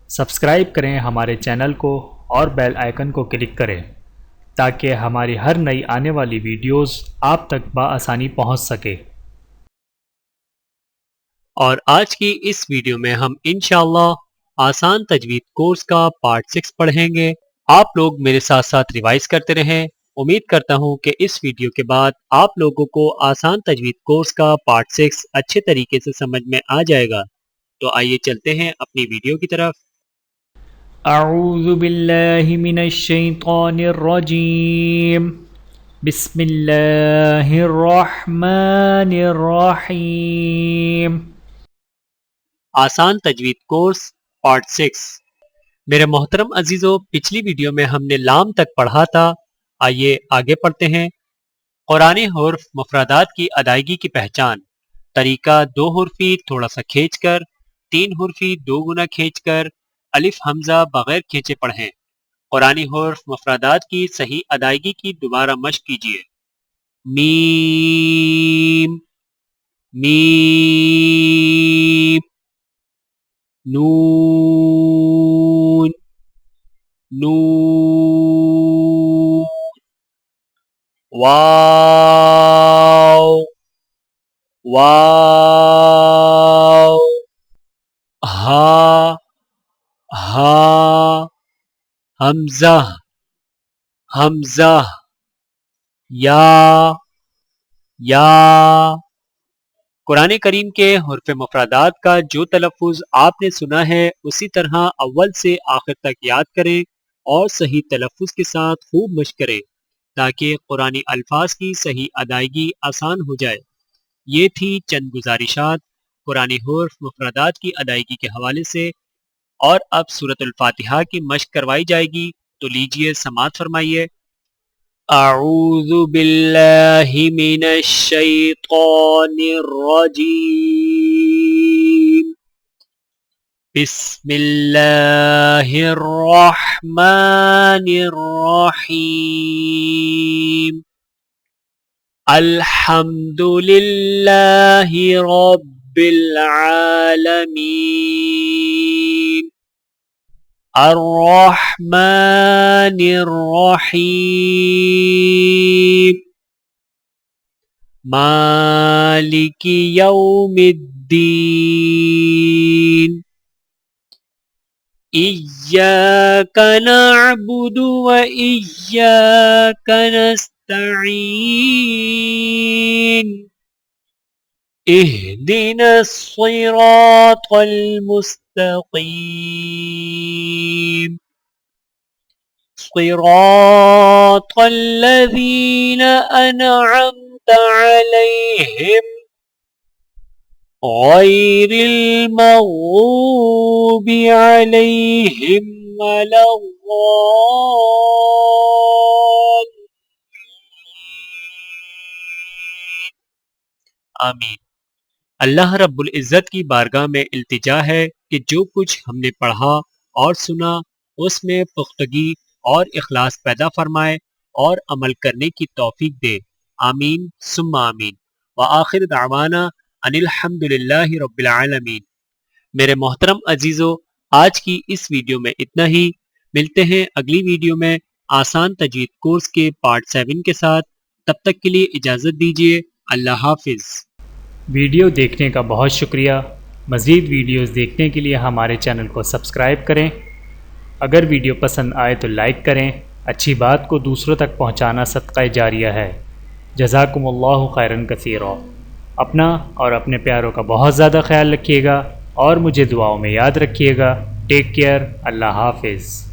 Subscribe کریں ہمارے channel کو اور بیل آئیکن کو کلک کریں تاکہ ہماری ہر نئی آنے والی ویڈیوز آپ تک بآسانی پہنچ سکے۔ اور آج کی اس ویڈیو میں ہم انشاءاللہ آسان تجوید کورس کا پارٹ 6 پڑھیں گے۔ آپ لوگ میرے ساتھ ساتھ ریوائز کرتے رہیں۔ امید کرتا ہوں کہ اس ویڈیو کے بعد آپ لوگوں کو آسان تجوید کورس کا پارٹ 6 اچھے طریقے سے سمجھ میں آ جائے گا۔ تو آئیے چلتے ہیں اپنی ویڈیو کی طرف۔ اعوذ باللہ من الشیطان الرجیم، بسم اللہ الرحمن الرحیم۔ آسان تجوید کورس پارٹ 6۔ میرے محترم عزیزو، پچھلی ویڈیو میں ہم نے لام تک پڑھا تھا۔ آئیے آگے پڑھتے ہیں۔ قرآنی حرف مفردات کی ادائیگی کی پہچان۔ طریقہ 2 حرفی تھوڑا سا کھینچ کر، 3 حرفی 2 گنا کھینچ کر، الف حمزہ بغیر کھینچے پڑھیں۔ قرآنی حرف مفردات کی صحیح ادائیگی کی دوبارہ مشق کیجیے۔ میم، میم، نون، نون، واو، واو، ہا، ہا، حمزہ، حمزہ، یا، یا۔ قرآن کریم کے حرف مفردات کا جو تلفظ آپ نے سنا ہے اسی طرح اول سے آخر تک یاد کریں اور صحیح تلفظ کے ساتھ خوب مشق کریں تاکہ قرآنی الفاظ کی صحیح ادائیگی آسان ہو جائے۔ یہ تھی چند گزارشات قرآنی حرف مفردات کی ادائیگی کے حوالے سے، اور اب سورۃ الفاتحہ کی مشق کروائی جائے گی، تو لیجئے سماعت فرمائیے۔ اعوذ باللہ من الشیطان الرجیم، بسم اللہ الرحمن الرحیم، الحمد للہ رب العالمین، الرحمن الرحیم، مالک یوم الدین، ایاک نعبد و ایاک نستعین، اہدنا الصراط المستقیم، صراط الذین انعمت علیہم غیر المغضوب علیہم ولا الضالین۔ آمین۔ اللہ رب العزت کی بارگاہ میں التجا ہے کہ جو کچھ ہم نے پڑھا اور سنا اس میں پختگی اور اخلاص پیدا فرمائے اور عمل کرنے کی توفیق دے۔ آمین ثم آمین۔ وآخر دعوانا ان الحمد للہ رب العالمین۔ میرے محترم عزیزو، آج کی اس ویڈیو میں اتنا ہی۔ ملتے ہیں اگلی ویڈیو میں آسان تجوید کورس کے پارٹ 7 کے ساتھ۔ تب تک کے لیے اجازت دیجیے۔ اللہ حافظ۔ ویڈیو دیکھنے کا بہت شکریہ۔ مزید ویڈیوز دیکھنے کے لیے ہمارے چینل کو سبسکرائب کریں۔ اگر ویڈیو پسند آئے تو لائک کریں۔ اچھی بات کو دوسروں تک پہنچانا صدقہ جاریہ ہے۔ جزاکم اللہ خیرا کثیرا۔ اپنا اور اپنے پیاروں کا بہت زیادہ خیال رکھیے گا اور مجھے دعاؤں میں یاد رکھیے گا۔ Take care. اللہ حافظ۔